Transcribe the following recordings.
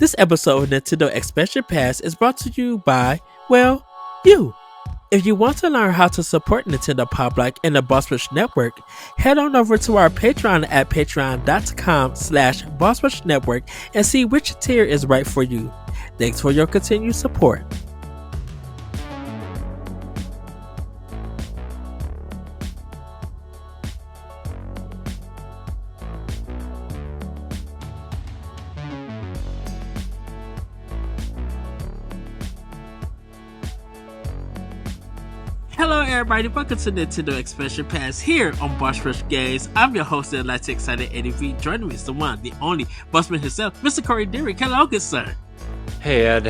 This episode of Nintendo Expansion Pass is brought to you by, well, you. If you want to learn how to support Nintendo Pop Like and the Boss Rush Network, head on over to our Patreon at patreon.com/Boss Rush Network and see which tier is right for you. Thanks for your continued support. Hello everybody, welcome to Nintendo Expansion Pass here on Boss Rush Games. I'm your host and Let's Excited ADV. Joining me is the one, the only Bossman himself, Mr. Corey Dirrig. Hello, good sir. Hey Ed,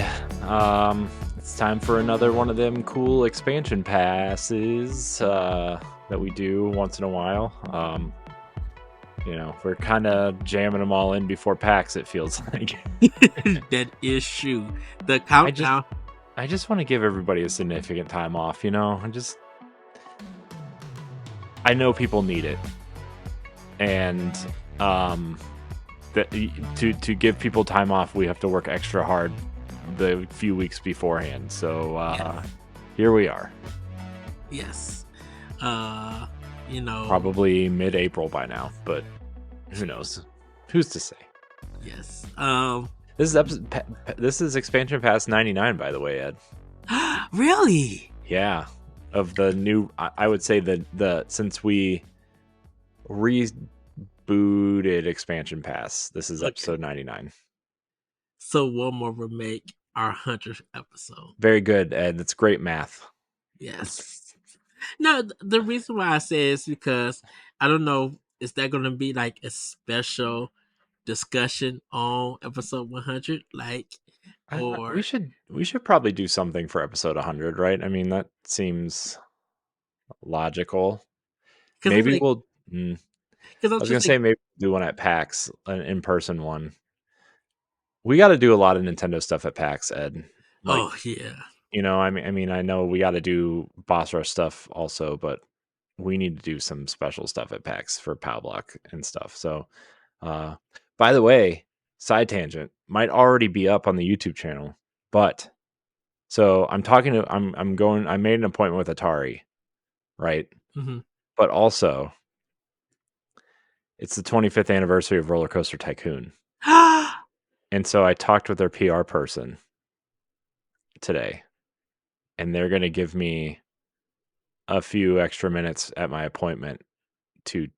it's time for another one of them cool expansion passes that we do once in a while. We're kind of jamming them all in before PAX, it feels like. That is true. The countdown. I just want to give everybody a significant time off, I know people need it. And to give people time off, we have to work extra hard the few weeks beforehand. So Here we are. Yes. Probably mid-April by now, but who knows? Who's to say? Yes. This is Expansion Pass 99, by the way, Ed. Really? Yeah. Of the new, I would say the since we rebooted Expansion Pass, this is episode 99. So one more will make our 100th episode. Very good, Ed. That's great math. Yes. No, the reason why I say is because I don't know, is that going to be like a special discussion on episode 100? We should probably do something for episode 100, right? I mean, that seems logical. Maybe I was gonna say maybe we'll do one at PAX, an in-person one. We got to do a lot of Nintendo stuff at PAX, Ed. Oh yeah. I know we got to do Boss Rush stuff also, but we need to do some special stuff at PAX for Pavlok and stuff. So, by the way, side tangent might already be up on the YouTube channel, but so I made an appointment with Atari, right? Mm-hmm. But also, it's the 25th anniversary of Roller Coaster Tycoon. And so I talked with their PR person today, and they're going to give me a few extra minutes at my appointment to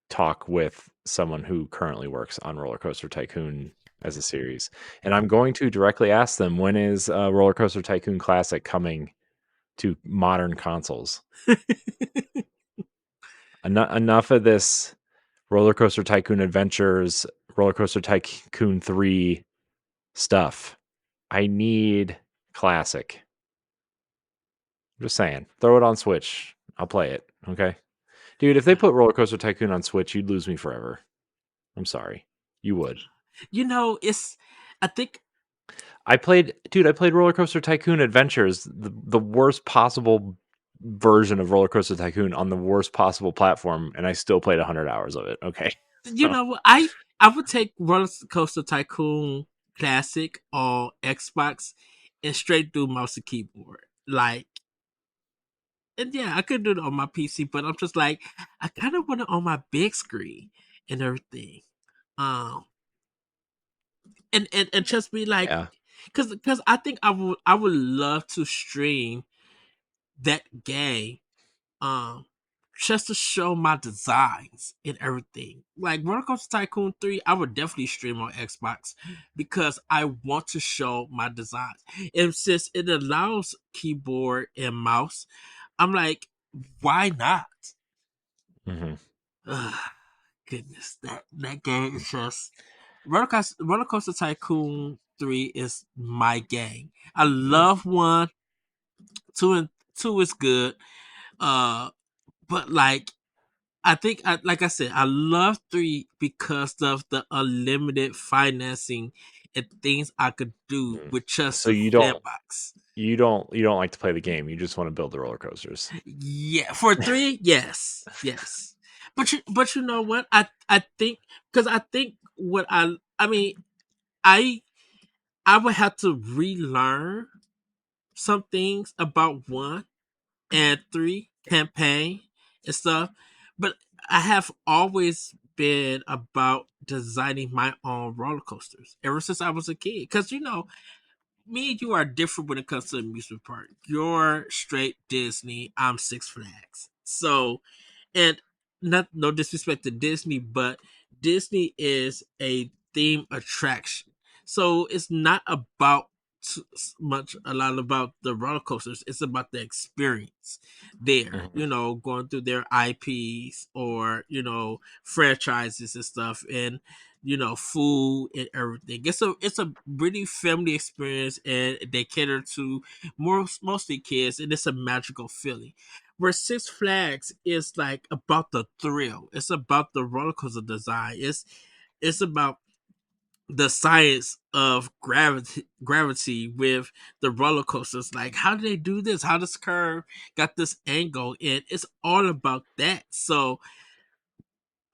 talk with someone who currently works on Roller Coaster Tycoon as a series. And I'm going to directly ask them, when is Roller Coaster Tycoon Classic coming to modern consoles? Enough of this Roller Coaster Tycoon Adventures, Roller Coaster Tycoon 3 stuff. I need Classic. I'm just saying. Throw it on Switch. I'll play it. Okay? Dude, if they put Roller Coaster Tycoon on Switch, you'd lose me forever. I'm sorry. You would. I played Roller Coaster Tycoon Adventures, the worst possible version of Roller Coaster Tycoon on the worst possible platform, and I still played 100 hours of it. Okay. I would take Roller Coaster Tycoon Classic on Xbox and straight through mouse and keyboard. And yeah, I could do it on my PC, but I'm just like, I kind of want it on my big screen and everything. And just be like, because I think I would love to stream that game, just to show my designs and everything. Like Roller Coaster Tycoon 3, I would definitely stream on Xbox because I want to show my designs. And since it allows keyboard and mouse, I'm like, why not? Mm-hmm. Goodness, that game is just Roller Coaster Tycoon 3 is my game. I love 1, 2 is good. But I think, like I said, I love 3 because of the unlimited financing and things I could do with just the sandbox. You don't like to play the game. You just want to build the roller coasters. Yeah, for 3, yes. But you know what? I think because I think I I would have to relearn some things about 1 and 3 campaign and stuff. But I have always been about designing my own roller coasters ever since I was a kid. Because, me and you are different when it comes to amusement park. You're straight Disney. I'm Six Flags. So, and not no disrespect to Disney, but Disney is a theme attraction. So it's not about much a lot about the roller coasters. It's about the experience there. Mhm. Going through their IPs or franchises and stuff, and food and everything. It's a really family experience, and they cater to mostly kids, and it's a magical feeling. Where Six Flags is like about the thrill. It's about the roller coaster design. It's about the science of gravity with the roller coasters. Like, how do they do this? How this curve got this angle? And it's all about that. So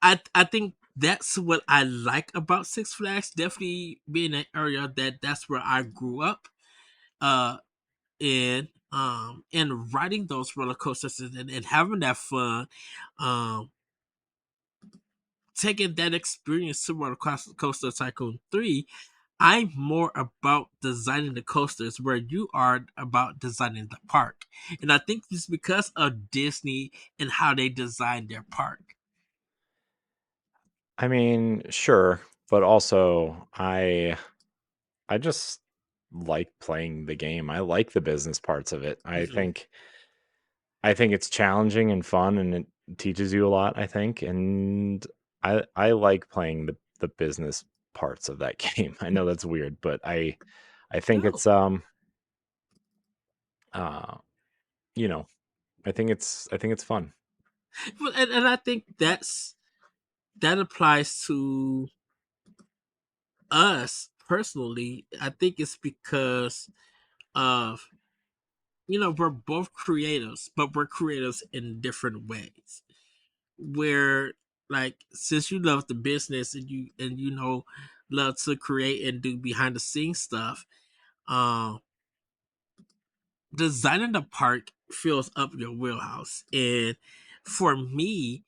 I think that's what I like about Six Flags. Definitely being an area that's where I grew up. Uh, and riding those roller coasters and having that fun, um, taking that experience to Roller Coaster Tycoon 3, I'm more about designing the coasters where you are about designing the park. And I think it's because of Disney and how they designed their park. I mean, sure, but also I just like playing the game. I like the business parts of it. Mm-hmm. I think it's challenging and fun, and it teaches you a lot, I think, and I like playing the business parts of that game. I know that's weird, but I think No. it's uh you know, I think it's fun. And I think that applies to us personally. I think it's because of we're both creatives, but we're creatives in different ways. Where, like, since you love the business and you love to create and do behind the scenes stuff, um designing the park fills up your wheelhouse. And for me,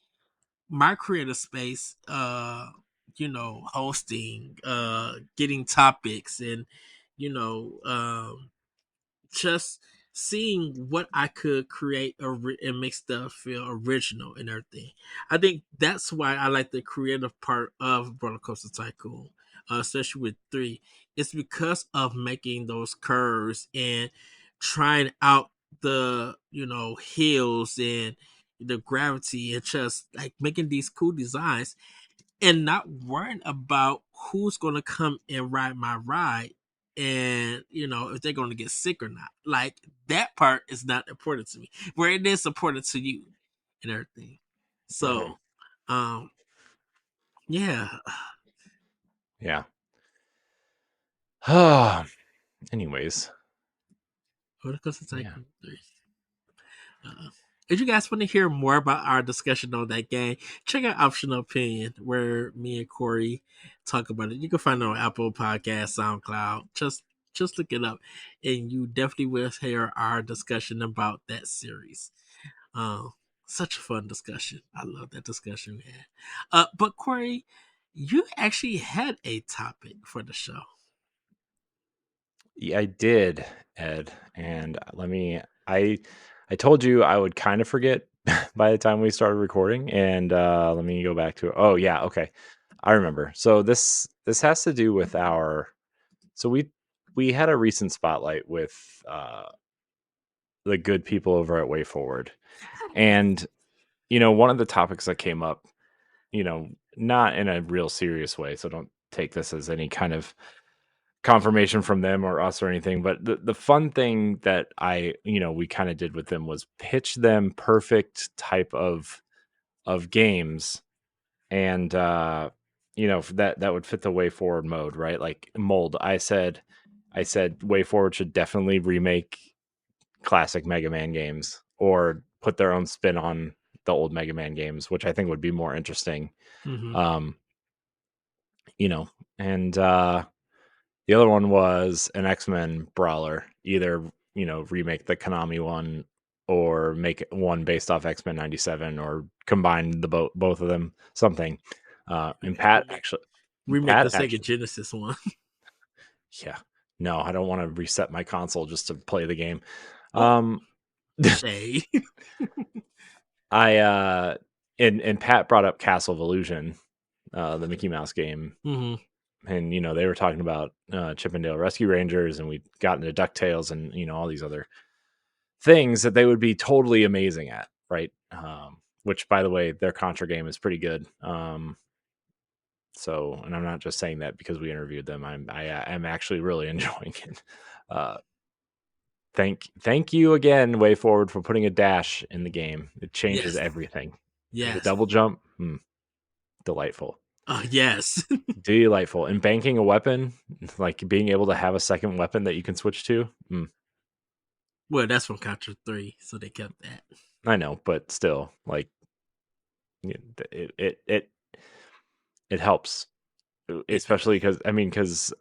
my creative space, hosting, getting topics, and you know just seeing what I could create and make stuff feel original and everything. I think that's why I like the creative part of Roller Coaster Tycoon, especially with 3. It's because of making those curves and trying out the hills and the gravity, and just like making these cool designs and not worrying about who's going to come and ride my ride, and if they're going to get sick or not. Like, that part is not important to me, where it is important to you and everything. Mhm. So um yeah. Yeah. Anyways, Roller Coaster yeah. Tycoon 3. uh, if you guys want to hear more about our discussion on that game, check out Optional Opinion, where me and Corey talk about it. You can find it on Apple Podcast, SoundCloud. Just look it up, and you definitely will hear our discussion about that series. Uh, Such a fun discussion. I love that discussion, man. But Corey, you actually had a topic for the show. Yeah, I did, Ed. And I told you I would kind of forget by the time we started recording. And let me go back to it. Oh yeah, okay. I remember. So this has to do with our so we had a recent spotlight with the good people over at WayForward. And one of the topics that came up, not in a real serious way, so don't take this as any kind of confirmation from them or us or anything, but the fun thing that we kind of did with them was pitch them perfect type of games, and that would fit the way forward mode, right? Like mold. I said way forward should definitely remake classic Mega Man games or put their own spin on the old Mega Man games, which I think would be more interesting. Mm-hmm. um and The other one was an X-Men brawler. Either, remake the Konami one or make one based off X-Men 97 or combine the both of them, something. And Pat actually remake the Sega Genesis one. Yeah. No, I don't want to reset my console just to play the game. Shade. And Pat brought up Castle of Illusion, the Mickey Mouse game. Mm-hmm. And, they were talking about Chippendale Rescue Rangers, and we got into DuckTales and, all these other things that they would be totally amazing at, right? Which, by the way, their Contra game is pretty good. So, and I'm not just saying that because we interviewed them. I'm actually really enjoying it. Thank you again, WayForward, for putting a dash in the game. It changes everything. Yes. The double jump, delightful. Yes. Delightful. And banking a weapon, like being able to have a second weapon that you can switch to. Well, that's from Contra 3, so they kept that. I know, but still, like, it helps, especially because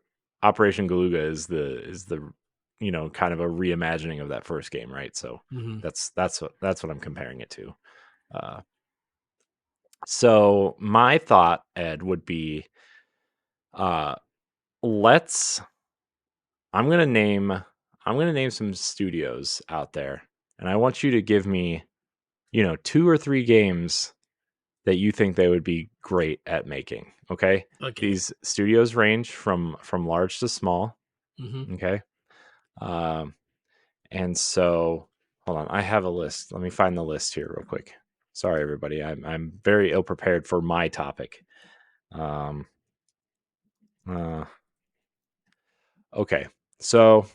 Operation Galuga is the kind of a reimagining of that first game, right? So that's what I'm comparing it to. So my thought, Ed, would be, I'm gonna name some studios out there, and I want you to give me, 2 or 3 games that you think they would be great at making. Okay. These studios range from large to small. Okay. And so hold on, I have a list. Let me find the list here real quick. Sorry, everybody. I'm very ill prepared for my topic. Okay. So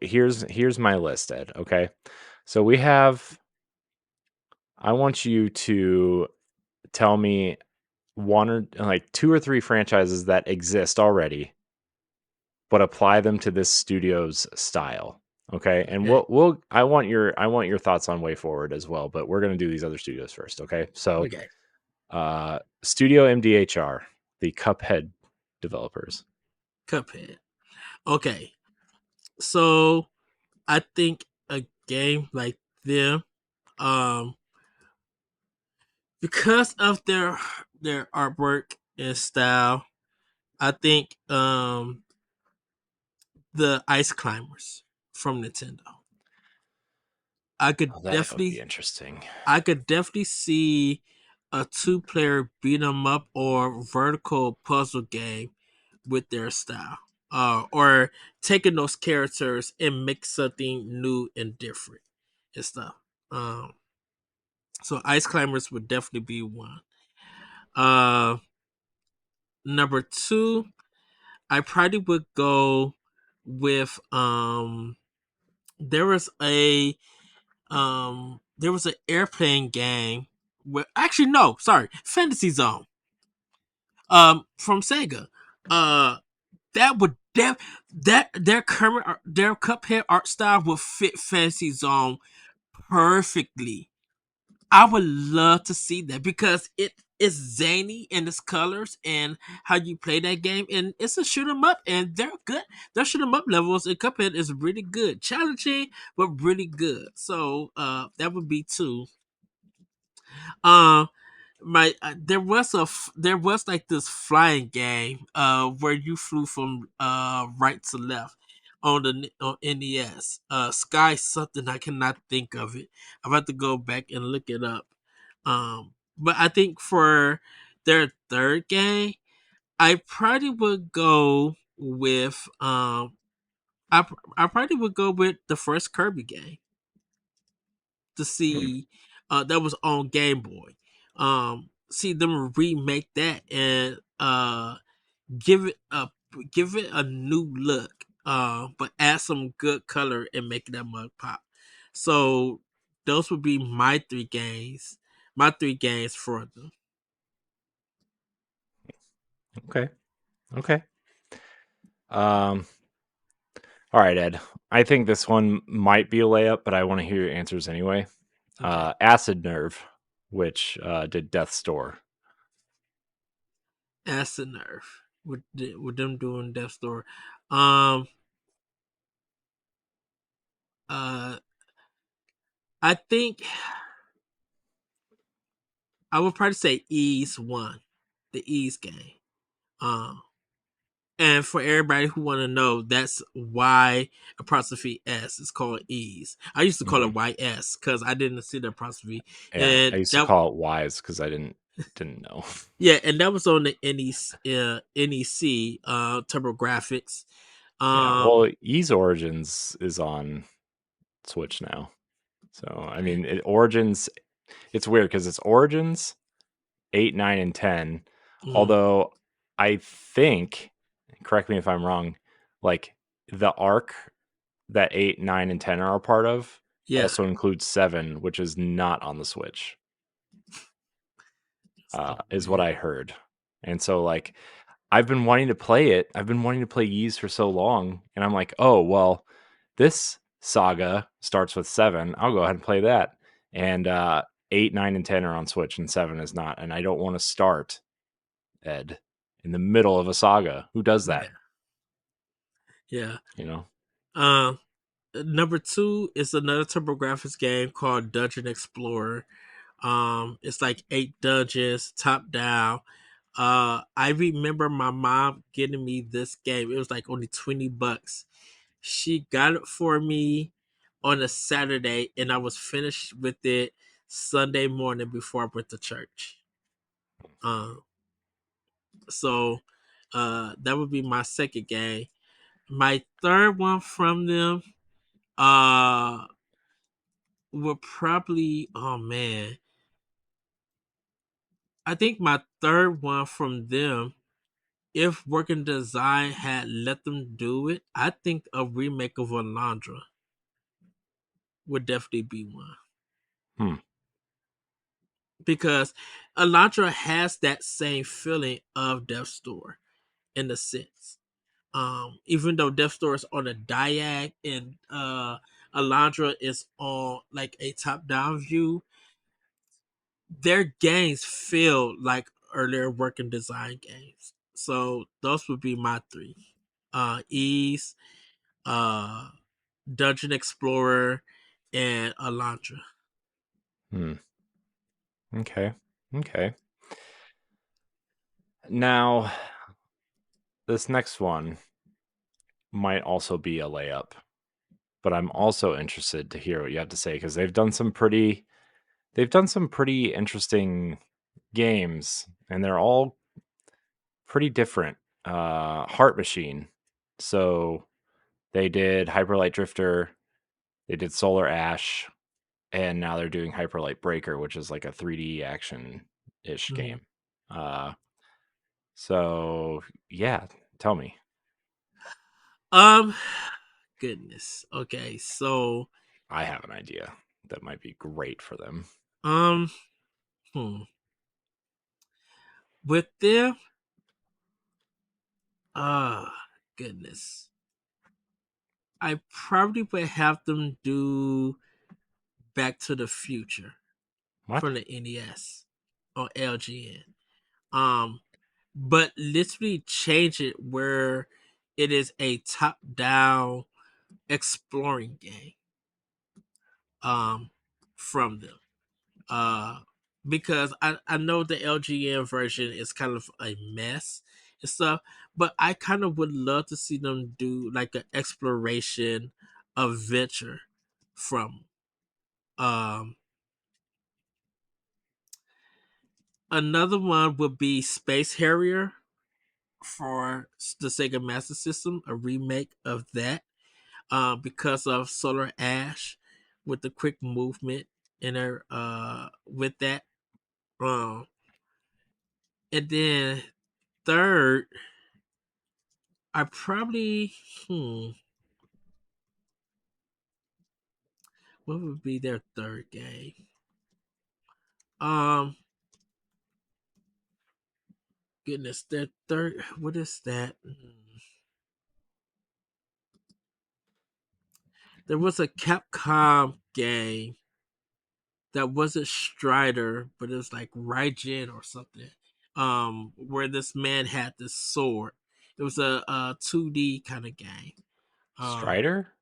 here's my list, Ed. Okay. So I want you to tell me 2 or 3 franchises that exist already, but apply them to this studio's style. Okay. And I want your thoughts on WayForward as well, but we're going to do these other studios first. Okay. So, Studio MDHR, the Cuphead developers. Cuphead. Okay. So I think a game like them, because of their artwork and style, I think the Ice Climbers from Nintendo. I could definitely be interesting. I could definitely see a 2-player beat 'em up or vertical puzzle game with their style. Or taking those characters and make something new and different and stuff. So Ice Climbers would definitely be one. Number 2, I probably would go with there was an airplane game with Fantasy Zone. From Sega. That would that their Cuphead art style would fit Fantasy Zone perfectly. I would love to see that because it is zany in its colors and how you play that game, and it's a shoot 'em up, and they're good. Their shoot 'em up levels in Cuphead is really good, challenging but really good. So that would be 2. There was like this flying game where you flew from right to left on NES. Sky something, I cannot think of it. I'm about to go back and look it up. But I think for their third game, I probably would go with I probably would go with the first Kirby game to see that was on Game Boy. See them remake that and give it a new look. But add some good color and make that mug pop. So those would be my 3 games. My 3 games for them. Okay. All right, Ed. I think this one might be a layup, but I want to hear your answers anyway. Okay. Acid Nerve, which did Death's Door. As a nerve with them doing Death Store. Um, uh, I think I would probably say Ease won the Ease game. Um, and for everybody who want to know, that's why apostrophe S is called Ease. I used to call Hmm. it YS because I didn't see the apostrophe, Yeah, I and used to that call it Wise because I didn't know. yeah, and that was on the NEC TurboGrafx. Yeah, Um, well, Ease Origins is on Switch now. So I mean, Origins. It's weird because it's Origins 8, 9, and 10. mm, Although I think, correct me if I'm wrong, like the arc that 8, 9, and 10 are a part of yeah, also includes 7, which is not on the Switch, it's so is what weird. I heard. And so, like, I've been wanting to play it. I've been wanting to play Ys for so long. And I'm like, oh, well, this saga starts with 7. I'll go ahead and play that. And 8, 9, and 10 are on Switch, and 7 is not. And I don't want to start, Ed, in the middle of a saga. Who does Yeah, that? yeah. You know? Um, Number two is another TurboGrafx game called Dungeon Explorer. It's like 8 dungeons, top down. I remember my mom getting me this game. It was like only $20. She got it for me on a Saturday, and I was finished with it Sunday morning before I went to church. Um, so that would be my second game. My third one from them uh would probably, oh man, I think my third one from them, if Working Design had let them do it, I think a remake of Alondra would definitely be one. Hmm. Because Alondra has that same feeling of Death's Door in a sense. Even though Death's Door is on a diag and Alondra is on like a top down view, their games feel like earlier Working Design games. So those would be my three. Ease, uh Dungeon Explorer, and Alondra. Hmm. Okay. Okay. Now, this next one might also be a layup, but I'm also interested to hear what you have to say because they've done some pretty interesting games, and they're all pretty different. Heart Machine. So they did Hyperlight Drifter, they did Solar Ash, and now they're doing Hyperlight Breaker, which is like a 3D action ish Mhm. game. Uh, so yeah, tell me. Um, Goodness. Okay, so I have an idea that might be great for them. um, hmm. With them, goodness, I probably would have them do Back to the Future What? from the NES or LGN. Um, but literally change it where it is a top-down exploring game. From them. Uh, because I know the LGN version is kind of a mess and stuff, but I kind of would love to see them do like an exploration adventure from. Um, Another one would be Space Harrier for the Sega Master System, a remake of that. Because of Solar Ash with the quick movement in there. With that. Um, and then third, I probably what would be their third game? Um, Goodness, their third. What is that? There was a Capcom game that wasn't Strider, but it was like Raijin or something. where this man had this sword. It was a 2D kind of game. Strider?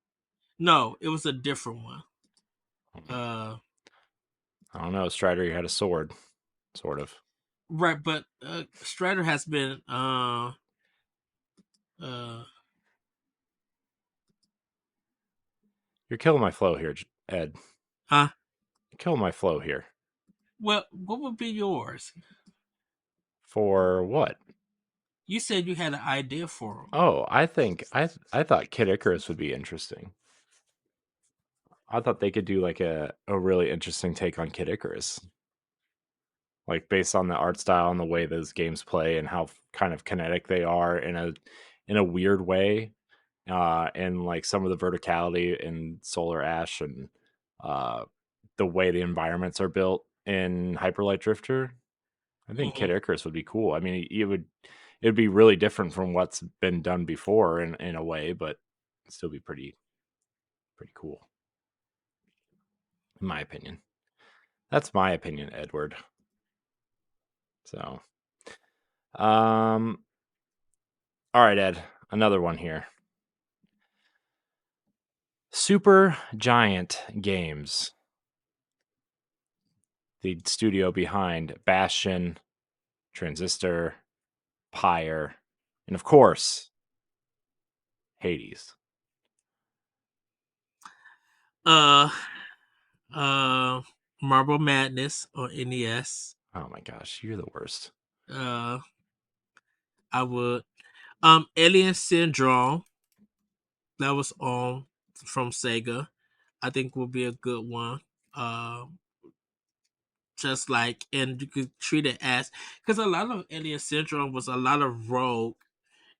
No, it was a different one. Uh, I don't know. Strider, you had a sword, sort of. right, but Strider has been uh You're killing my flow here, Ed. huh. You're killing my flow here. Well, what would be yours? For what? You said you had an idea for them. Oh, I thought Kid Icarus would be interesting. I thought they could do like a really interesting take on Kid Icarus. Like based on the art style and the way those games play and how kind of kinetic they are in a weird way. And like some of the verticality in Solar Ash and uh the way the environments are built in Hyperlight Drifter. I think Mm-hmm. Kid Icarus would be cool. I mean, it would be really different from what's been done before in a way, but it'd still be pretty cool, in my opinion. That's my opinion, Edward. So, um, all right, Ed, another one here. Super Giant Games, the studio behind Bastion, Transistor, Pyre, and of course, Hades. Uh, uh, Marble Madness on NES. Oh my gosh, you're the worst. Uh, I would. Alien Syndrome that was on from Sega. I think would be a good one. Just like, and you could treat it as, because a lot of Alien Syndrome was a lot of rogue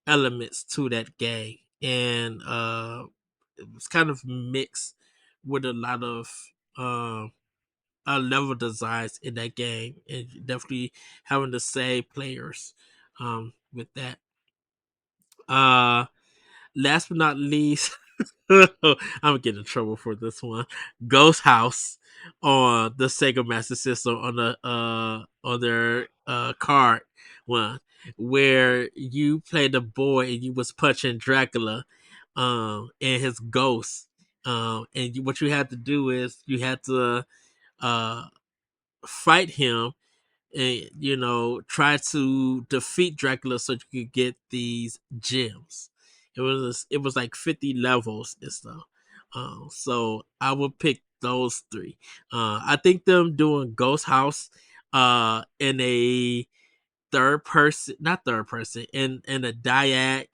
elements to that game, and it was kind of mixed with a lot of level designs in that game, and definitely having the same players with that. Uh, Last but not least, I'm gonna get in trouble for this one. Ghost House on the Sega Master System on their card one, where you played the boy and you was punching Dracula and his ghost. And what you had to do is you had to uh fight him and try to defeat Dracula so you could get these gems. It was like 50 levels and stuff. So I would pick those three. I think them doing Ghost House in a third person, not third person, in a Diac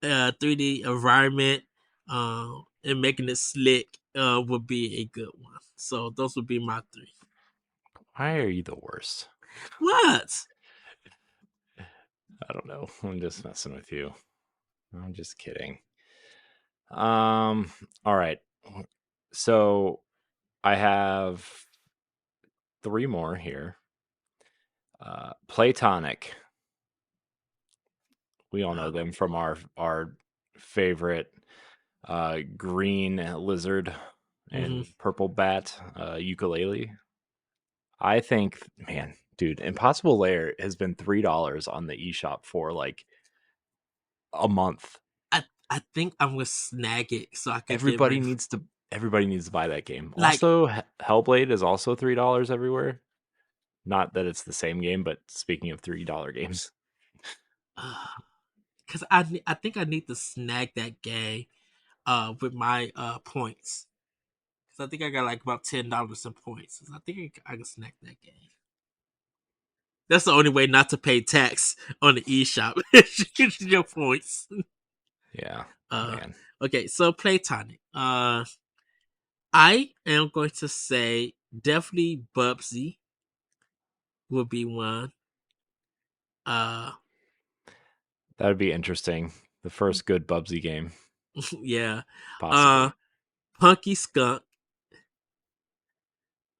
3D environment, and making it slick would be a good one. So those would be my three. Why are you the worst? What? I don't know. I'm just messing with you. I'm just kidding. All right. So I have three more here. Platonic. We all know them from our favorite green lizard Mm-hmm. and purple bat ukulele. I think, man, dude, Impossible Lair has been $3 on the eShop for like a month. I think I'm gonna snag it so I could get Everybody ready. needs to everybody needs to buy that game. Like, Also, Hellblade is also $3 everywhere. Not that it's the same game, but speaking of $3 games, cause I think I need to snag that game with my points. Cause I think I got like about $10 in points. So I think I can snag that game. That's the only way not to pay tax on the eShop. Your points. yeah, Uh, man. okay, so Platonic. I am going to say definitely Bubsy would be one. Uh, That would be interesting. The first good Bubsy game, yeah. Uh, possibly. Punky Skunk.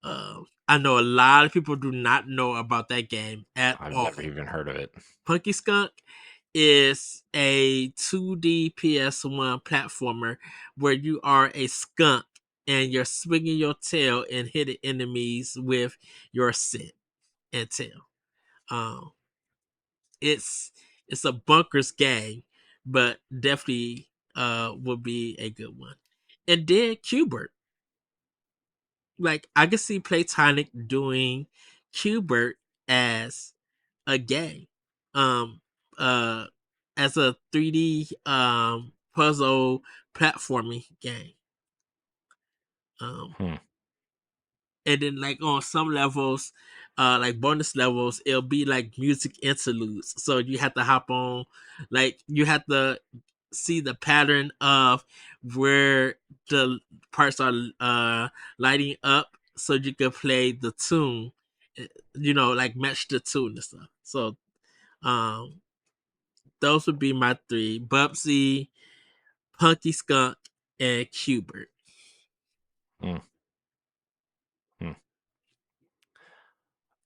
I know a lot of people do not know about that game at I've all. never even heard of it. Punky Skunk is a 2D PS1 platformer where you are a skunk and you're swinging your tail and hitting enemies with your scent and tail. Um, it's a bunkers game, but definitely would be a good one. And then Qbert, like I could see Playtonic doing Qbert as a game, um, uh, as a 3D puzzle platforming game. Um, Hmm. and then like on some levels, like bonus levels, it'll be like music interludes. So you have to hop on, like you have to see the pattern of where the parts are lighting up, so you can play the tune. Like match the tune and stuff. So um, those would be my three: Bubsy, Punky Skunk, and Qbert. Hmm. Hmm.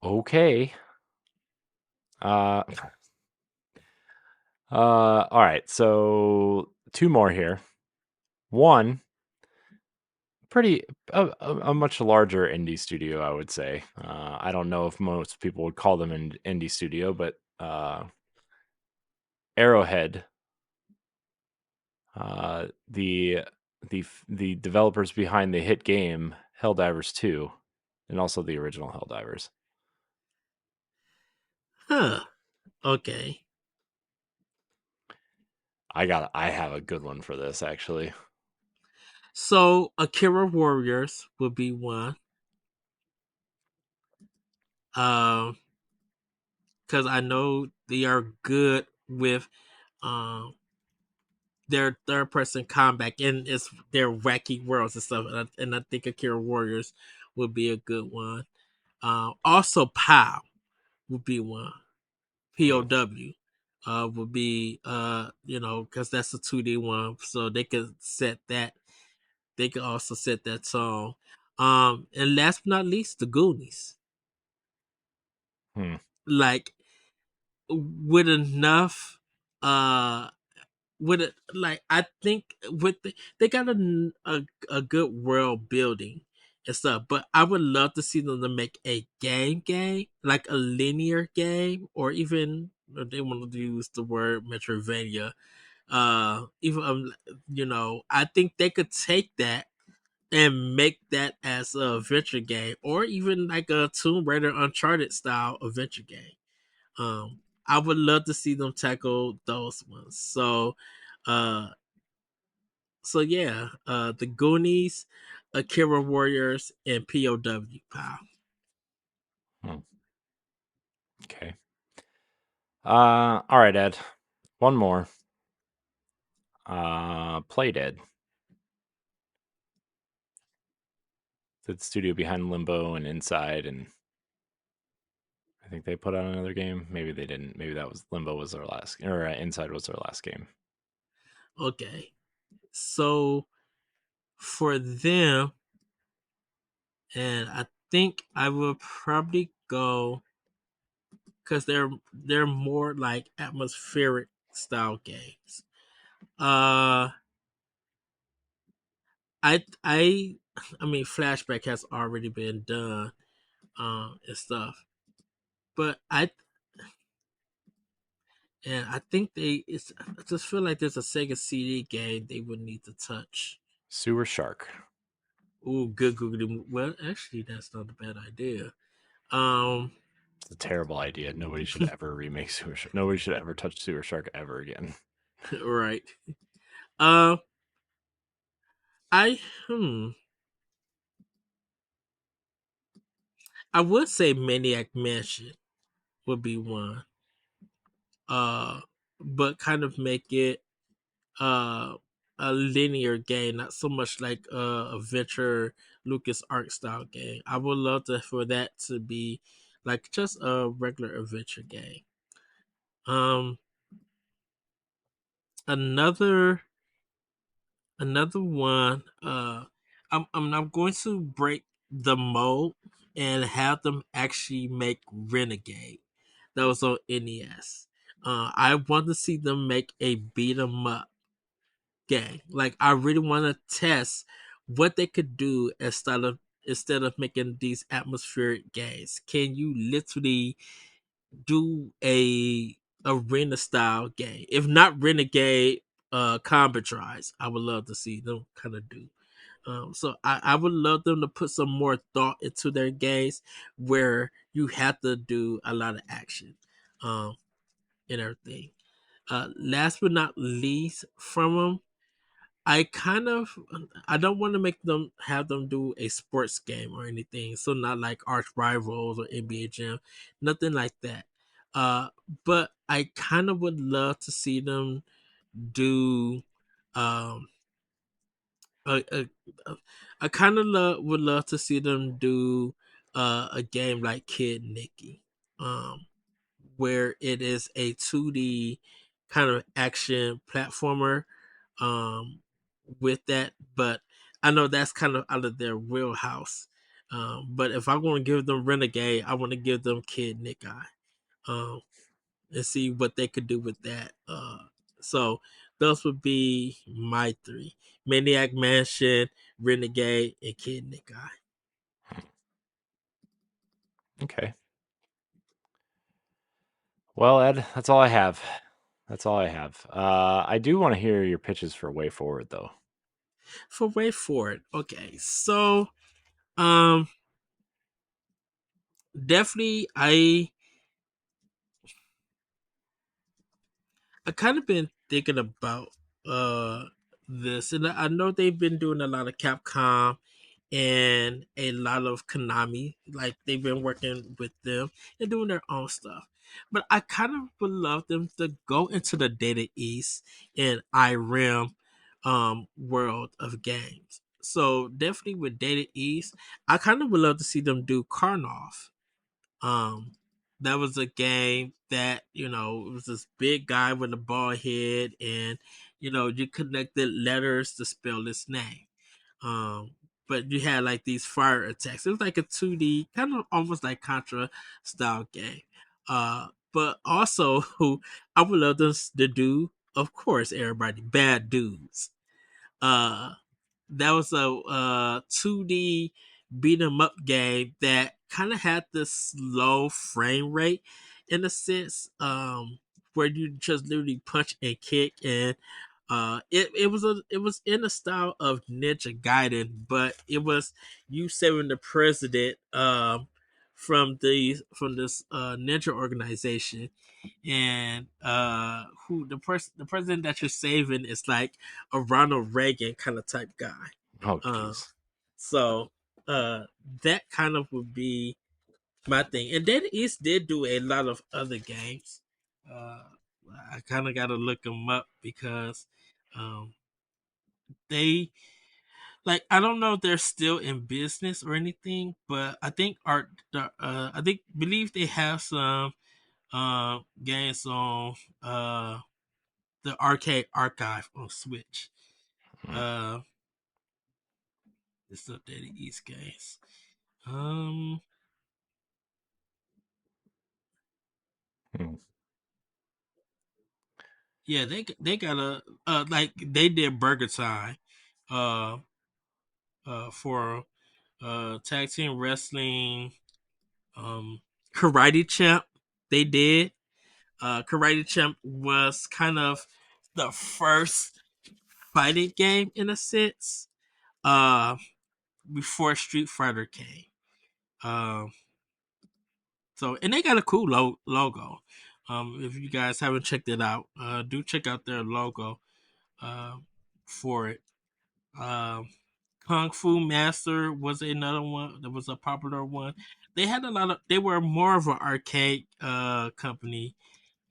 Okay. Uh, all right. So two more here. One, pretty a much larger indie studio, I would say. I don't know if most people would call them an indie studio, but Arrowhead, uh, the the developers behind the hit game Helldivers 2, and also the original Helldivers. Huh. Okay. I have a good one for this actually. So Akira Warriors would be one. Because I know they are good with um their third person combat and it's their wacky worlds and stuff. And I think Akira Warriors would be a good one. Also, POW would be one. Hmm. POW would be because that's a 2D one, so they could set that. They could also set that tone. And last but not least, the Goonies. Hmm. Like with enough uh with it, like I think they got a good world building and stuff, but I would love to see them to make a game, like a linear game, or even if they want to use the word Metrovania. Even I think they could take that and make that as a adventure game, or even like a Tomb Raider Uncharted style adventure game. I would love to see them tackle those ones. Uh, the Goonies, Akira Warriors, and POW. Pal. Hmm. Okay. All right, Ed. One more. Play Dead, the studio behind Limbo and Inside, and I think they put out another game. Maybe they didn't. Maybe that was Limbo was their last, or Inside was their last game. Okay, so for them, and I think I will probably go because they're more like atmospheric style games. Uh, I I mean, Flashback has already been done, and stuff, but I think I just feel like there's a Sega CD game they would need to touch. Sewer Shark. Ooh, good Google. Well, actually, that's not a bad idea. Um, It's a terrible idea. Nobody should ever remake Sewer Shark. Nobody should ever touch Sewer Shark ever again. right. Uh, I hmm. I would say Maniac Mansion would be one. Uh, but kind of make it uh a linear game, not so much like a adventure Lucas Ark style game. I would love for that to be like just a regular adventure game. Um, another another one. I'm going to break the mold and have them actually make Renegade. That was on NES. I want to see them make a beat 'em up game. Like I really want to test what they could do instead of making these atmospheric games. Can you literally do a arena style game. If not Renegade, Combat Rise, I would love to see them kind of do. So I would love them to put some more thought into their games where you have to do a lot of action, um, and everything. Last but not least, from them, I kind of I don't want to make them have them do a sports game or anything. So not like Arch Rivals or NBA Jam, nothing like that. Uh, but I kind of would love to see them do um a, a, a I kind of would love to see them do a game like Kid Nicky, um, where it is a 2D kind of action platformer, um, with that. But I know that's kind of out of their wheelhouse. But if I want to give them Renegade, I want to give them Kid Nicky, um, and see what they could do with that. So those would be my three: Maniac Mansion, Renegade, and Kid Nicky. Okay. Well, Ed, that's all I have. That's all I have. I do want to hear your pitches for WayForward, though. For WayForward, okay. So, um, definitely, I kind of been thinking about uh this, and I know they've been doing a lot of Capcom and a lot of Konami. Like they've been working with them and doing their own stuff. But I kind of would love them to go into the Data East and IREM world of games. So definitely with Data East, I kind of would love to see them do Karnov. um, that was a game that, it was this big guy with a bald head, and you connected letters to spell his name. Um, but you had like these fire attacks. It was like a 2D, kind of almost like Contra style game. But also, who I would love this to do, of course, everybody, Bad Dudes. Uh, that was a 2D beat 'em up game that kind of had this low frame rate in a sense, where you just literally punch and kick, and it was in the style of Ninja Gaiden, but it was you saving the president from this ninja organization, and who the president that you're saving is like a Ronald Reagan kind of type guy. Oh, Uh, jeez. so uh, that kind of would be my thing. And then East did do a lot of other games. Uh, I kind of got to look them up because um, they I don't know if they're still in business or anything, but I think I think believe they have some games on the arcade archive on Switch. Hmm. Uh, it's updated East games. Um, Hmm. yeah, they got a like they did Burger Time, uh, for tag team wrestling, um, Karate Champ. They did. Karate Champ was kind of the first fighting game in a sense. Uh, before Street Fighter came. Um, so and they got a cool logo. If you guys haven't checked it out, do check out their logo uh, for it. Um, Kung Fu Master was another one that was a popular one. They had a lot of. They were more of an arcade company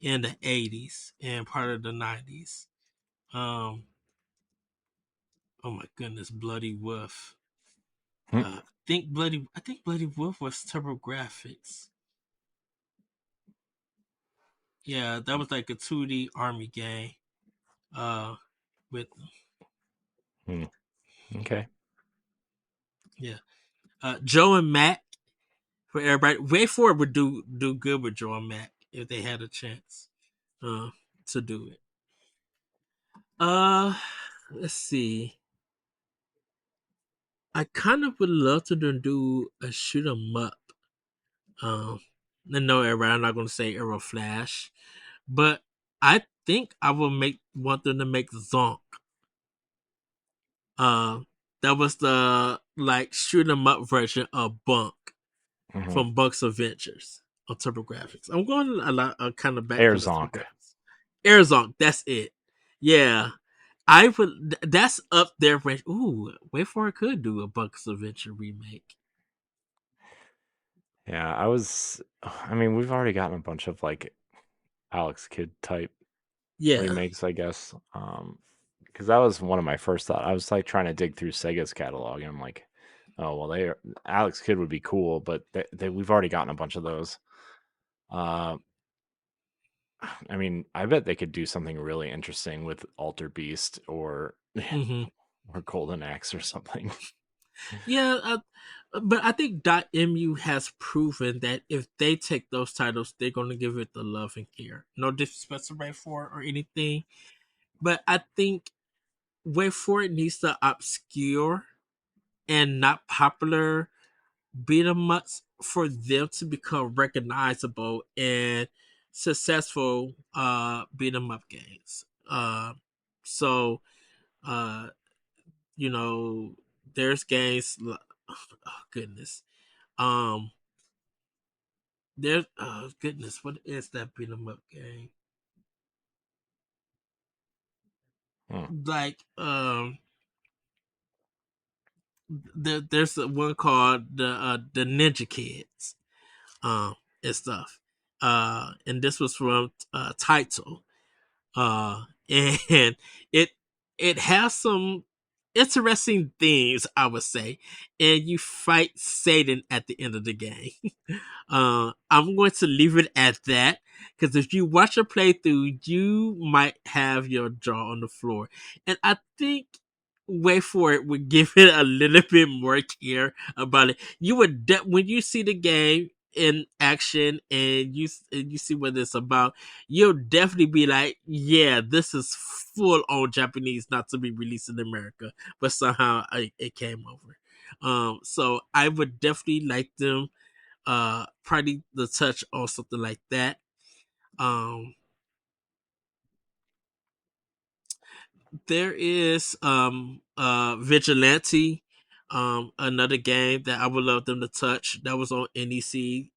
in the '80s and part of the '90s. Um, oh my goodness, Bloody Wolf. Hmm. I think Bloody Wolf was Turbo Graphics. Yeah, that was like a 2D army game. Uh, with Hmm. Okay. yeah, Joe and Mac for everybody. WayForward would do good with Joe and Mac if they had a chance, uh, to do it. Uh, let's see. I kind of would love to do a shoot 'em up. Um, I know everybody. I'm not going to say Arrow Flash, But I think I will make want them to make Zonk. Uh, that was the like shoot 'em up version of Bunk Hmm. from Bunk's Adventures on TurboGrafx. I'm going a lot, kind of back to the Airzonk. TurboGrafx. Airzonk, that's it. Yeah, I would. That's up there. Ooh, WayForward could do a Bunk's Adventure remake. Yeah, I was. I mean, we've already gotten a bunch of like Alex Kidd type Yeah. remakes, I guess. Because that was one of my first thoughts. I was like trying to dig through Sega's catalog, and I'm like, oh well, Alex Kidd would be cool, but we've already gotten a bunch of those. Uh, I mean, I bet they could do something really interesting with Alter Beast or Mm-hmm. or Golden Axe or something. Yeah, but I think .mu has proven that if they take those titles, they're going to give it the love and care. No disrespect to Way For It or anything, but I think Way For It needs to obscure and not popular beat 'em ups for them to become recognizable and successful beat 'em up games. So uh, you know, there's games. Oh goodness. Um, there's oh goodness, what is that beat 'em up game? Hmm. Like there's one called the Ninja Kids and stuff. And this was from Title. And it it has some interesting things, I would say, and you fight Satan at the end of the game. I'm going to leave it at that because if you watch a playthrough, you might have your jaw on the floor, and I think Wait for it would give it a little bit more care about it. You would when you see the game in action and you see what it's about, you'll definitely be like, yeah, this is full on Japanese, not to be released in America, but somehow it came over. So I would definitely like them probably the touch on something like that. Um there is Vigilante, another game that I would love them to touch. That was on NEC.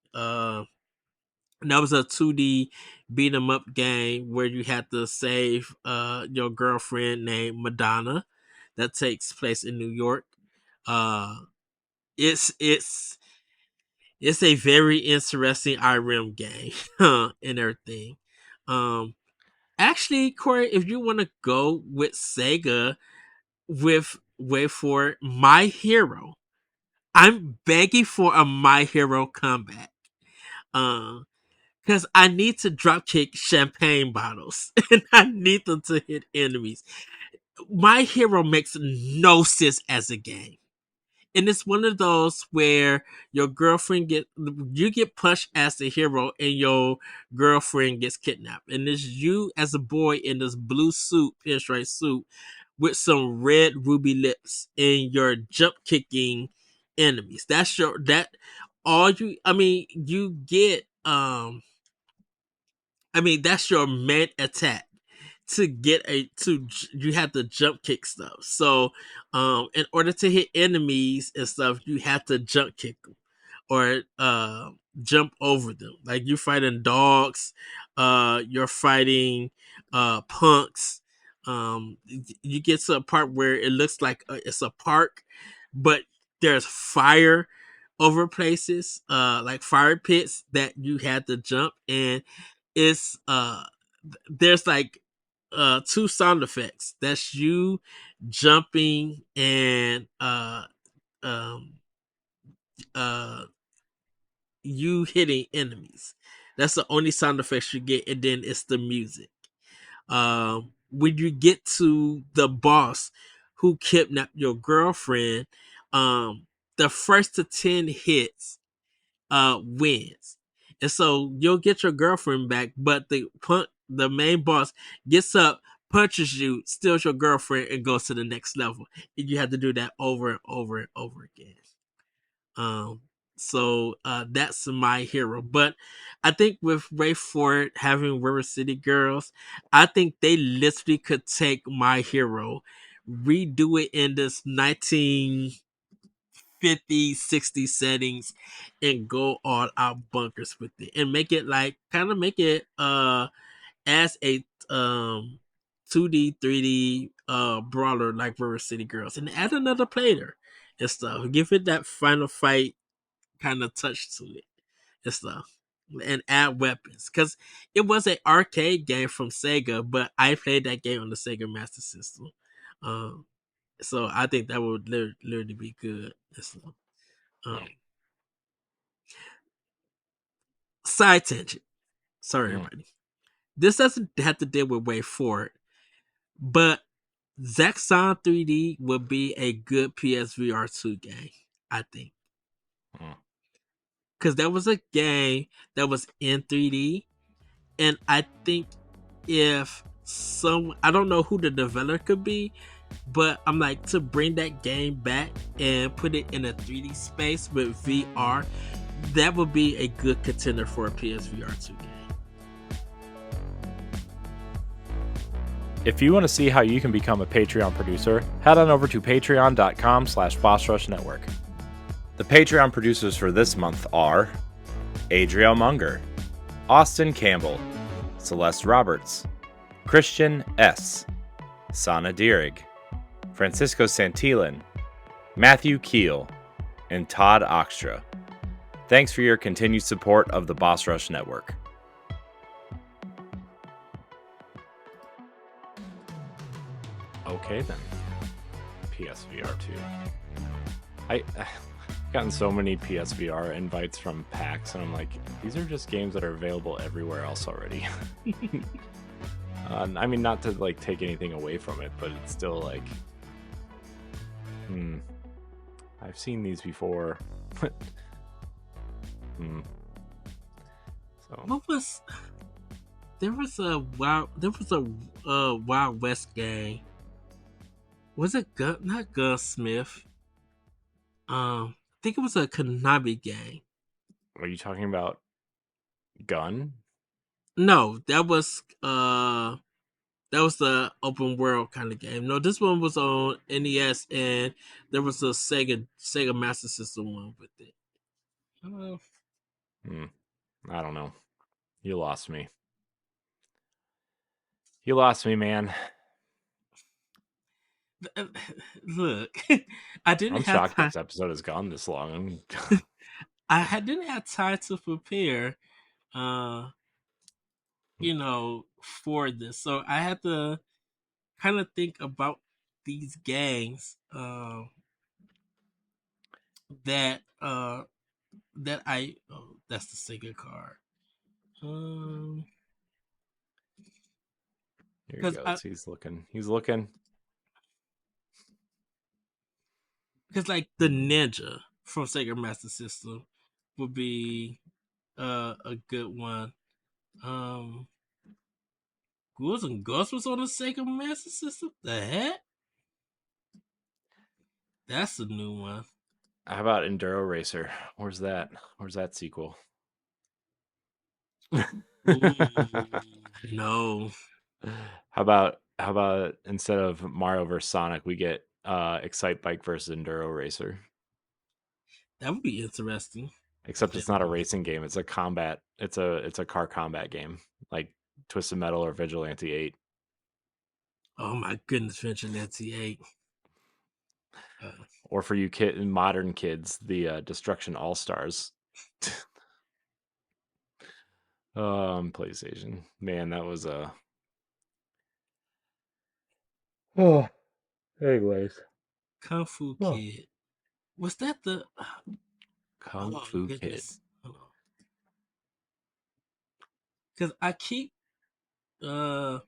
That was a 2D beat 'em up game where you had to save your girlfriend named Madonna that takes place in New York. Uh it's it's it's a very interesting IRM game and everything. Um Actually, Corey, if you want to go with Sega with wait for My Hero, I'm begging for a My Hero comeback. Because I need to drop kick champagne bottles and I need them to hit enemies. My Hero makes no sense as a game. And it's one of those where your girlfriend you get punched as the hero and your girlfriend gets kidnapped, and it's you as a boy in this blue suit, pinstripe suit, with some red ruby lips, and you're jump kicking enemies. That's your that all you. I mean, you get I mean, that's your main attack to get you have to jump kick stuff. So, in order to hit enemies and stuff, you have to jump kick them or jump over them. Like you're fighting dogs, you're fighting punks. You get to a part where it looks like it's a park, but there's fire over places, like fire pits that you had to jump, and it's there's like two sound effects. That's you jumping and um uh you hitting enemies. That's the only sound effects you get, and then it's the music. When you get to the boss who kidnapped your girlfriend, the first to 10 hits wins. And so you'll get your girlfriend back, but the main boss gets up, punches you, steals your girlfriend, and goes to the next level. And you have to do that over and over and over again. Um So that's my hero. But I think with WayForward having River City Girls, I think they literally could take my hero, redo it in this 1950s, 60s settings, and go all out bunkers with it. And make it like kind of make it as a 2D, 3D brawler like River City Girls. And add another player and stuff. Give it that final fight kind of touch to it and stuff, and add weapons because it was an arcade game from Sega, but I played that game on the Sega Master System. Um, so I think that would literally be good and stuff. Um, Side tangent. Sorry, everybody. This doesn't have to deal with Way Forward, but Zaxxon 3D would be a good PSVR 2 game, I think. Because that was a game that was in 3D, and I think if I don't know who the developer could be, but I'm like, to bring that game back and put it in a 3D space with VR, that would be a good contender for a PSVR 2 game. If you want to see how you can become a Patreon producer, head on over to patreon.com/BossRushNetwork. The Patreon producers for this month are Adriel Munger, Austin Campbell, Celeste Roberts, Christian S., Sana Dirrig, Francisco Santillan, Matthew Keel, and Todd Oxtra. Thanks for your continued support of the Boss Rush Network. Okay then, PSVR 2. I've gotten so many PSVR invites from PAX, and I'm like, these are just games that are available everywhere else already. I mean, not to like take anything away from it, but it's still like, I've seen these before. So What was there was a Wild West game. Was it not Gunsmith? I think it was a Konami game. are you talking about Gun? No, that was the open world kind of game. No, this one was on NES, and there was a Sega Master System one with it. I don't know. You lost me. You lost me, man. Look, I didn't I'm have shocked time. this episode has gone this long. Didn't have time to prepare, uh, for this. So I had to kind of think about these games, that that's the Sega card. Here he Because goes. He's looking. He's looking. like the Ninja from Sega Master System would be a good one. Ghouls and Ghosts was on the Sega Master System. The heck? That's a new one. How about Enduro Racer? Where's that? Where's that sequel? No. How about instead of Mario vs Sonic, we get Excite Bike versus Enduro Racer? That would be interesting. Except it's not a racing game. It's a combat. It's a car combat game, like Twisted Metal or Vigilante 8. Oh my goodness, Vigilante 8. Or for you modern kids, the Destruction All Stars. PlayStation. Man, that was a. Oh, anyways. Kung Fu Kid. Was that the Kung Fu Kid? Because I keep I've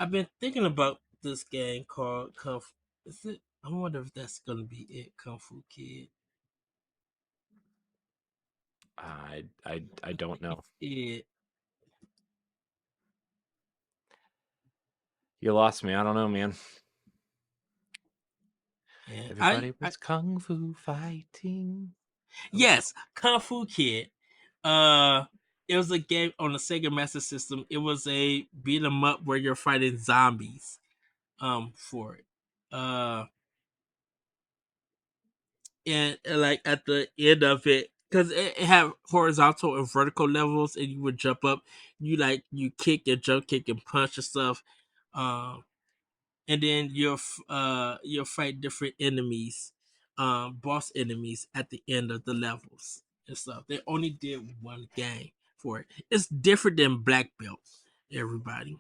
been thinking about this game called Kung Fu. Is it? I wonder if that's gonna be it, Kung Fu Kid. I don't know. It. You lost me. I don't know, man. And Everybody was kung fu fighting. Yes, Kung Fu Kid. Uh, it was a game on the Sega Master System. It was a beat 'em up where you're fighting zombies. For it. And like at the end of it, because it had horizontal and vertical levels, and you would jump up. You kick and jump, kick and punch and stuff. Um, and then you'll fight different enemies, boss enemies at the end of the levels and stuff. They only did one game for it. It's different than Black Belt, everybody.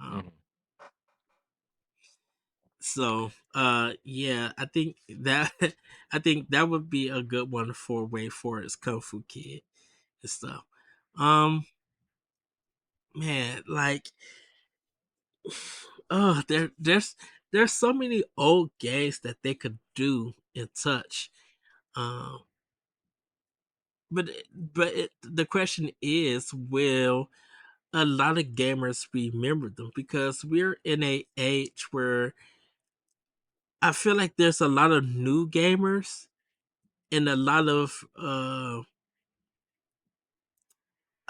Um, Mhm. so yeah, I think that would be a good one for WayForward's Kung Fu Kid and stuff. Um man, like there's so many old games that they could do and touch. Um, the question is, will a lot of gamers remember them? Because we're in a age where I feel like there's and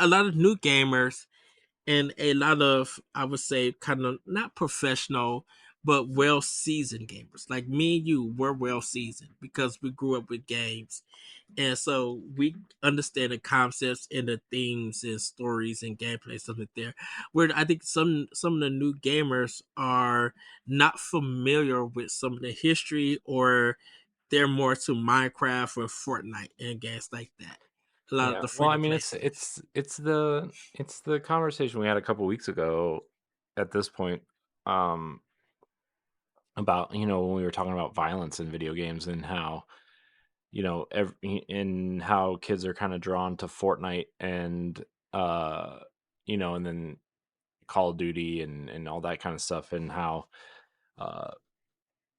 a lot of new gamers and a lot of, I would say, kind of not professional but well seasoned gamers. Like me and you, we're well seasoned because we grew up with games, and so we understand the concepts and the themes and stories and gameplay stuff like there. Where I think some of the new gamers are not familiar with some of the history, or they're more to Minecraft or Fortnite and games like that. A lot of Yeah. the Well, free I to mean, play stuff. it's the conversation we had a couple weeks ago. At this point, um, about when we were talking about violence in video games and how and how kids are kind of drawn to Fortnite and uh, and then Call of Duty and all that kind of stuff, and how uh,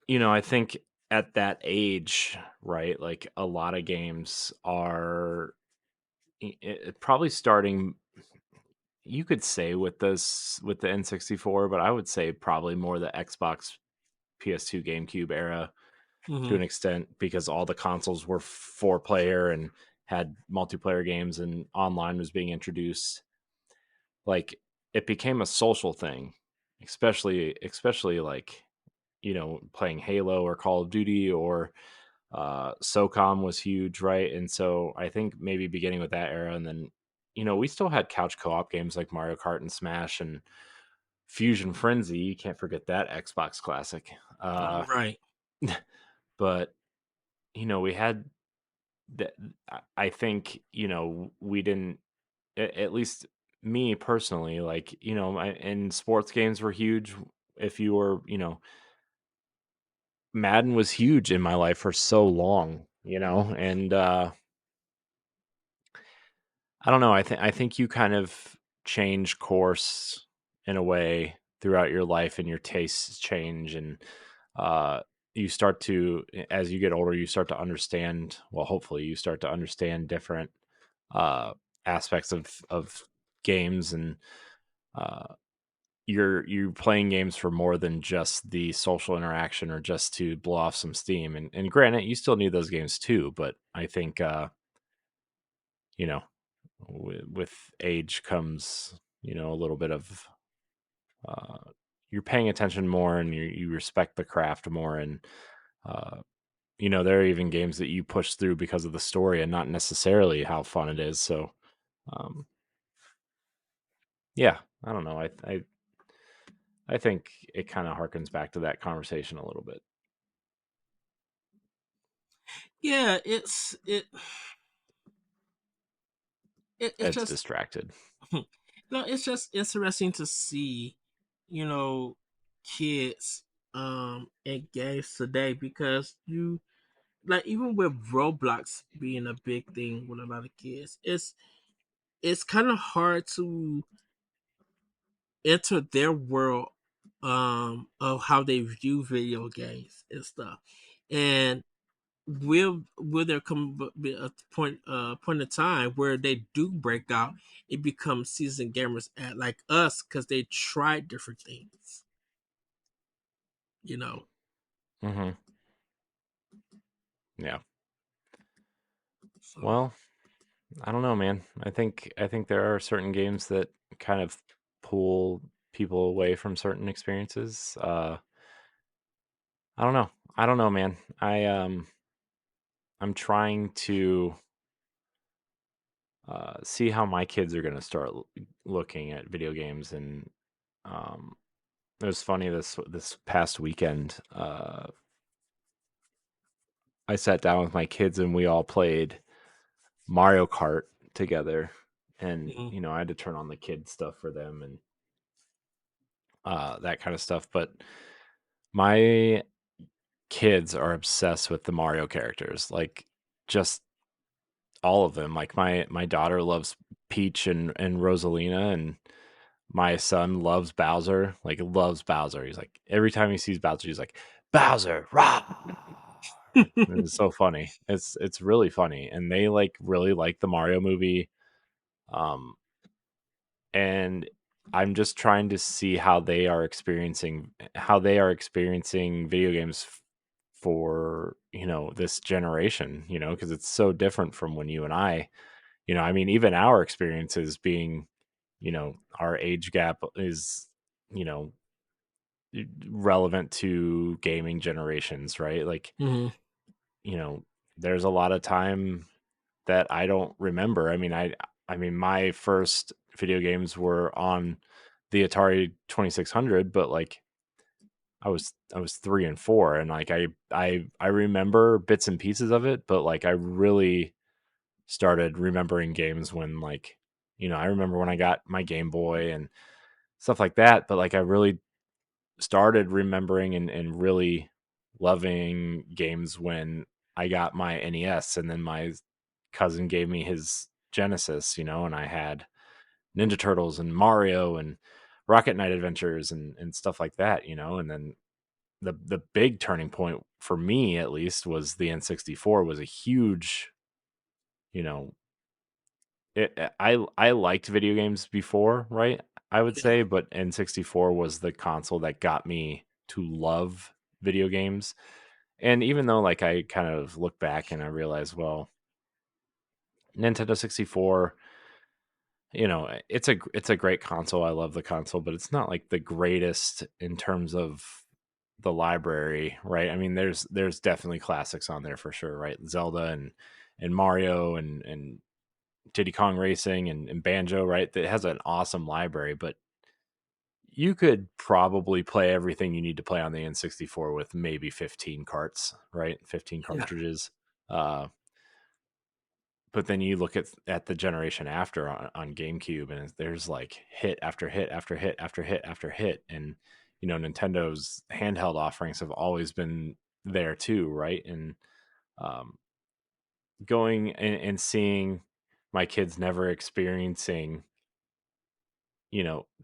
I think at that age, right, like a lot of games are probably starting, you could say, with the N64, but I would say probably more the Xbox, PS2, GameCube era to Mm-hmm. an extent, because all the consoles were 4 player and had multiplayer games and online was being introduced. Like, it became a social thing, especially like playing Halo or Call of Duty, or SOCOM was huge, right? And so I think maybe beginning with that era, and then we still had couch co-op games like Mario Kart and Smash and Fusion Frenzy. You can't forget that Xbox classic. Right. But we had that. I think we didn't, at least me personally, like and sports games were huge. If you were, Madden was huge in my life for so long, and I don't know. I think you kind of change course in a way throughout your life, and your tastes change, and uh, you start to, as you get older, you start to understand. Well, hopefully, you start to understand different uh, aspects of games, and uh, you're playing games for more than just the social interaction or just to blow off some steam. And granted, you still need those games too, but I think you know with age comes a little bit of uh, you're paying attention more, and you respect the craft more, and uh, there are even games that you push through because of the story and not necessarily how fun it is. So um, yeah, I don't know. I think it kind of harkens back to that conversation a little bit. Yeah, it's Ed's just distracted. it's just interesting to see, you know, kids in games today, because you like, even with Roblox being a big thing with a lot of kids, it's kind of hard to enter their world of how they view video games and stuff. And will there come be a point of time where they do break out and become seasoned gamers at like us, because they tried different things, you know? Hmm. Yeah. So Well, I don't know, man. I think there are certain games that kind of pull people away from certain experiences. I don't know. I don't know, man. I'm trying to see how my kids are going to start looking at video games, and um, it was funny this past weekend. I sat down with my kids and we all played Mario Kart together, and mhm, I had to turn on the kid stuff for them and that kind of stuff. But my kids are obsessed with the Mario characters, like just all of them. Like my daughter loves Peach and Rosalina, and my son loves Bowser. Like loves Bowser. He's like every time he sees Bowser, he's like Bowser, rah! And it's so funny. It's really funny, and they like really like the Mario movie. Um, and I'm just trying to see how they are experiencing video games for this generation, because it's so different from when you and I, I mean, even our experiences being, our age gap is, you know relevant to gaming generations, right? Like, mhm, you know there's a lot of time that I don't remember. I mean, my first video games were on the Atari 2600, but like I was 3 and 4, and like I remember bits and pieces of it, but like I really started remembering games when, like, I remember when I got my Game Boy and stuff like that, but like I really started remembering and really loving games when I got my NES, and then my cousin gave me his Genesis, and I had Ninja Turtles and Mario and Rocket Knight Adventures and stuff like that, and then the big turning point for me, at least, was the N64 was a huge, you know, I liked video games before, right? I would yeah, say, but N64 was the console that got me to love video games. And even though, like, I kind of look back and I realize, well, Nintendo 64, it's a great console. I love the console, but it's not like the greatest in terms of the library, right? I mean, there's definitely classics on there for sure, right? Zelda and Mario and Diddy Kong Racing and Banjo, right? That has an awesome library, but you could probably play everything you need to play on the N64 with maybe 15 carts, right? 15 yeah, cartridges. Uh, but then you look at the generation after on GameCube, and there's like hit after hit after hit after hit after hit, and Nintendo's handheld offerings have always been there too, right? And um, going and seeing my kids never experiencing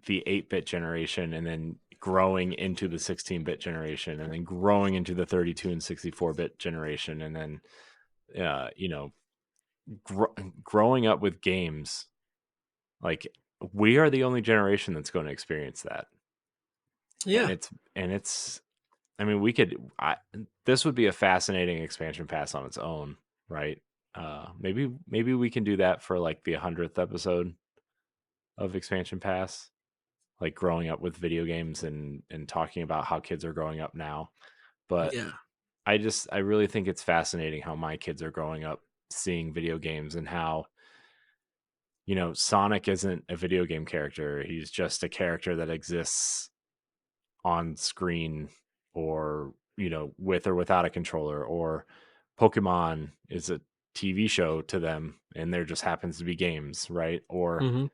the 8-bit generation, and then growing into the 16-bit generation, and then growing into the 32 and 64-bit generation, and then uh, you know growing up with games, like, we are the only generation that's going to experience that. and yeah, it's and it's I mean, this would be a fascinating expansion pass on its own, right? Maybe we can do that for like the 100th episode of expansion pass, like growing up with video games and talking about how kids are growing up now. But yeah, I really think it's fascinating how my kids are growing up seeing video games, and how Sonic isn't a video game character. He's just a character that exists on screen, or with or without a controller, or Pokemon is a TV show to them and there just happens to be games, right? Or, mhm,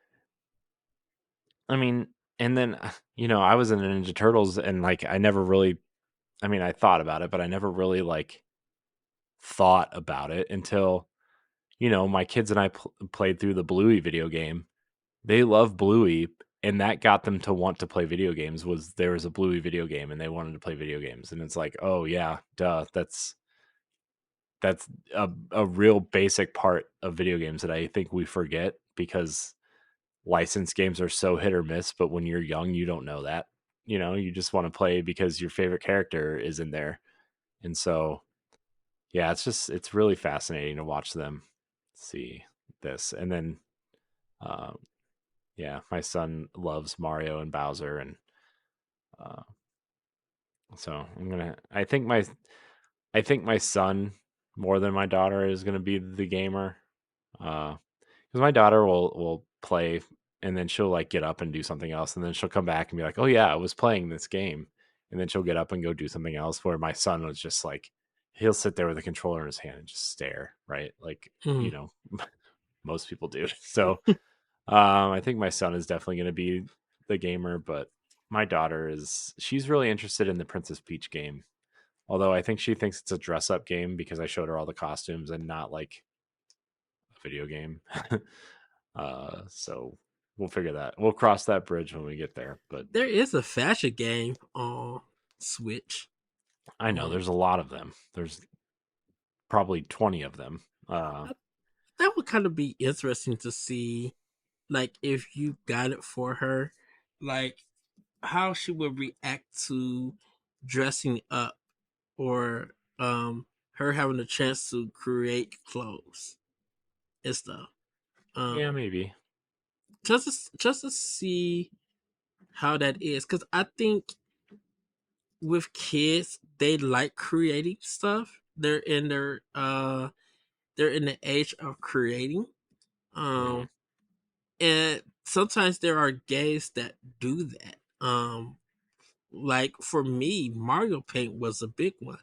I mean, and then I was in Ninja Turtles, and like I never really, I mean, I thought about it, but I never really like thought about it until my kids and I played through the Bluey video game. They love Bluey, and that got them to want to play video games. Was there was a Bluey video game and they wanted to play video games, and it's like, oh yeah, duh, that's a real basic part of video games that I think we forget, because licensed games are so hit or miss. But when you're young, you don't know that. You just want to play because your favorite character is in there. And so, yeah, it's really fascinating to watch them see this. And then, um, yeah, my son loves Mario and Bowser, and uh, so I'm gonna. I think my son more than my daughter is gonna be the gamer. Because my daughter will play and then she'll like get up and do something else, and then she'll come back and be like, "Oh yeah, I was playing this game," and then she'll get up and go do something else. Where my son was just like, he'll sit there with a controller in his hand and just stare, right? Like Mm. most people do. So I think my son is definitely going to be the gamer, but my daughter she's really interested in the Princess Peach game. Although I think she thinks it's a dress up game because I showed her all the costumes and not like a video game. So we'll figure that. We'll cross that bridge when we get there. But There is a fashion game on Switch. I know Um, there's a lot of them. There's probably 20 of them. that would kind of be interesting to see, like if you got it for her, like how she would react to dressing up or her having a chance to create clothes and stuff. Yeah, Um, maybe. just to see how that is, because I think with kids they like creating stuff. They're in the age of creating. Hmm. Um, and sometimes there are games that do that. Like for me, Mario Paint was a big one.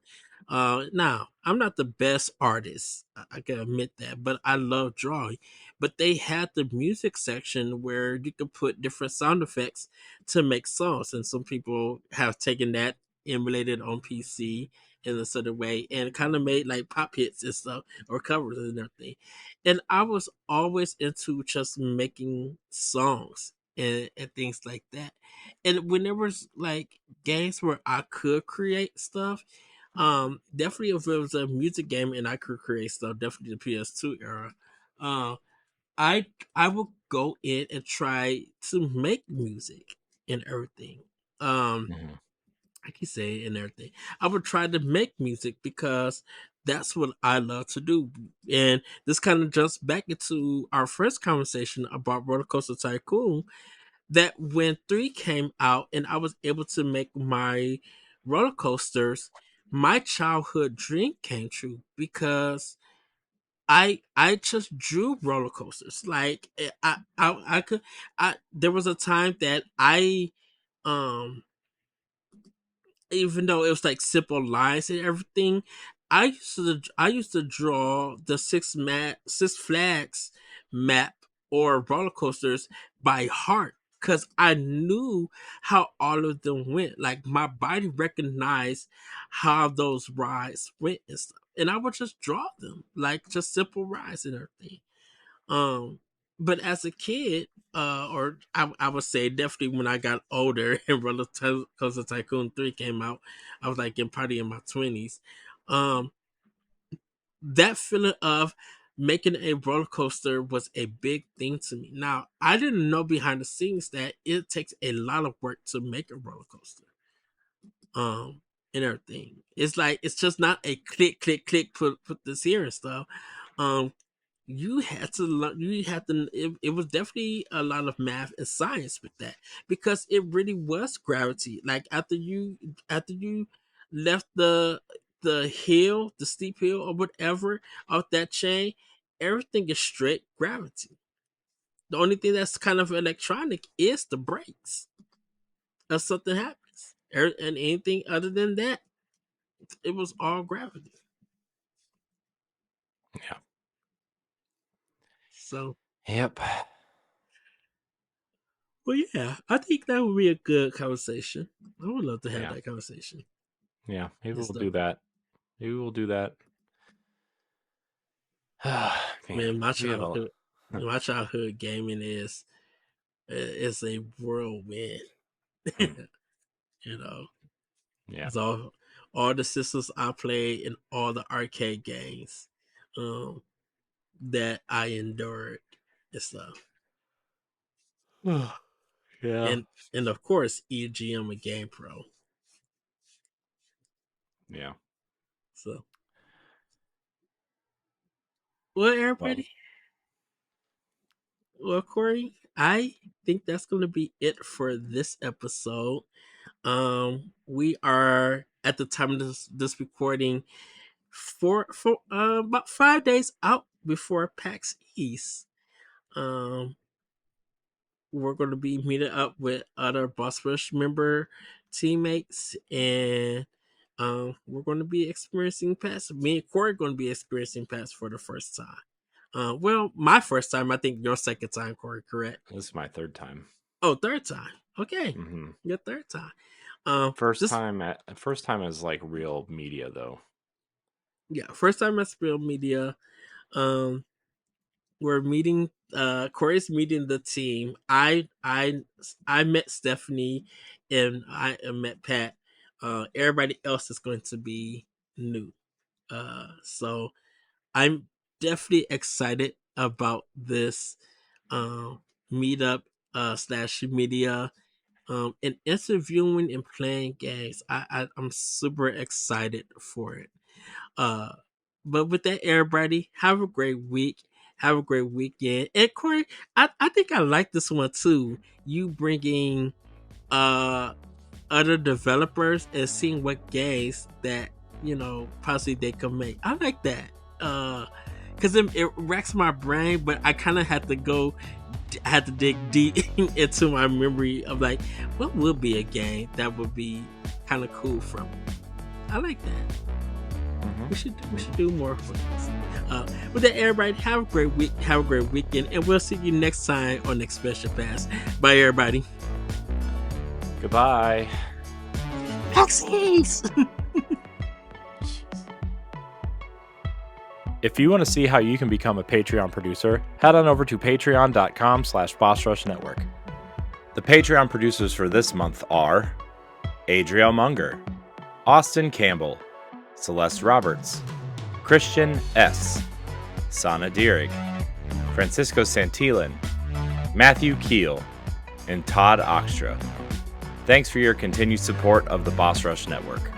Now I'm not the best artist, I can admit that, but I love drawing. But they had the music section where you could put different sound effects to make songs, and some people have taken that, emulated on PC in a certain way, and kind of made like pop hits and stuff or covers and everything. And I was always into just making songs and things like that. And when there was like games where I could create stuff, definitely if it was a music game and I could create stuff, definitely the PS2 era. Uh, I I would go in and try to make music and everything. Hmm. I can say it and everything. I would try to make music because that's what I love to do. And this kind of jumps back into our first conversation about Roller Coaster Tycoon, that when 3 came out and I was able to make my roller coasters, my childhood dream came true because I just drew roller coasters. Like I could I there was a time that I um even though it was like simple lines and everything, I used to draw the Six Flags map or roller coasters by heart because I knew how all of them went. Like my body recognized how those rides went and stuff, and I would just draw them like just simple rides and everything. Um, but as a kid, or I would say definitely when I got older and Roller Coaster Tycoon 3 came out, I was like probably in my 20s. Um, that feeling of making a roller coaster was a big thing to me. Now, I didn't know behind the scenes that it takes a lot of work to make a roller coaster. Um, and everything. It's like it's just not a click, click, click, put this here and stuff. Um, you had to learn, it was definitely a lot of math and science with that because it really was gravity. Like after you left the hill, the steep hill or whatever off that chain, everything is straight gravity. The only thing that's kind of electronic is the brakes if something happens. And anything other than that, it was all gravity. Yeah. So, Yep. well, yeah, I think that would be a good conversation. I would love to have Yeah. that conversation Yeah. Maybe and we'll stuff. do that. Maybe we'll do that. Man, Man, we have a. my childhood gaming is a whirlwind. Hmm. You know, Yeah. it's all the systems I played and all the arcade games, um, that I endured and stuff. Yeah. and and of course, EGM and Game Pro. Yeah. So, well, Well, everybody. Well, Corey, I think that's going to be it for this episode. We are at the time of this recording for about 5 days out before PAX East. Um, we're going to be meeting up with other Boss Rush member teammates, and we're going to be experiencing PAX. Me and Corey are going to be experiencing PAX for the first time. Well, my first time. I think your second time, Corey. Correct? This is my third time. Oh, third time. Okay, Mm-hmm. your third time. First time as like real media though. Yeah, first time at Spill Media. Um, we're meeting. Corey's meeting the team. I met Stephanie, and I met Pat. Everybody else is going to be new. So I'm definitely excited about this meetup slash media and interviewing and playing games. I'm super excited for it. Uh, but with that, everybody, have a great week. Have a great weekend. And Corey, I think I like this one too. You bringing uh other developers and seeing what games that possibly they can make. I like that. Because it racks my brain, but I kind of had to dig deep into my memory of like what would be a game that would be kind of cool from it. I like that. Mm-hmm. We should do more for this. With that, everybody, have a great week, have a great weekend, and we'll see you next time on Expression Pass. Bye, everybody. Goodbye. Pixies! If you want to see how you can become a Patreon producer, head on over to patreon.com/BossRushNetwork. The Patreon producers for this month are Adriel Munger, Austin Campbell, Celeste Roberts, Christian S., Sana Dirrig, Francisco Santillan, Matthew Keel, and Todd Oxtra. Thanks for your continued support of the Boss Rush Network.